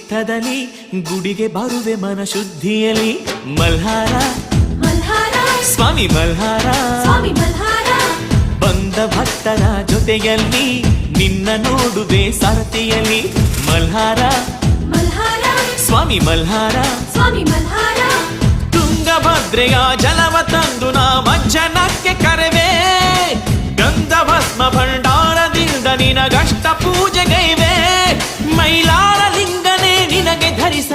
ಚಿತ್ತದಲ್ಲಿ ಗುಡಿಗೆ ಬರುವೆ ಮನ ಶುದ್ಧಿಯಲಿ ಮಲ್ಹಾರ ಮಲ್ಹಾರ ಸ್ವಾಮಿ ಮಲ್ಹಾರ ಸ್ವಾಮಿ ಮಲ್ಹಾರ ಬಂದ ಭಕ್ತರ ಜೊತೆಯಲ್ಲಿ ನಿನ್ನ ನೋಡುವೆ ಸಾರಥಿಯಲ್ಲಿ ಮಲ್ಹಾರ ಮಲ್ಹಾರ ಸ್ವಾಮಿ ಮಲ್ಹಾರ ಸ್ವಾಮಿ ಮಲ್ಹಾರ ತುಂಗಭದ್ರೆಯ ಜಲವ ತಂದು ನಾ ಮಂಜನಕ್ಕೆ ಕರೆವೆ ಗಂಧ ಭಸ್ಮ ಭಂಡಾರದಿಂದ ನಿನಗಷ್ಟ ಪೂಜೆಗೈವೆ ಮೈಲಾರ ಲಿಂಗನೇ ನಿನಗೆ ಧರಿಸಲಿ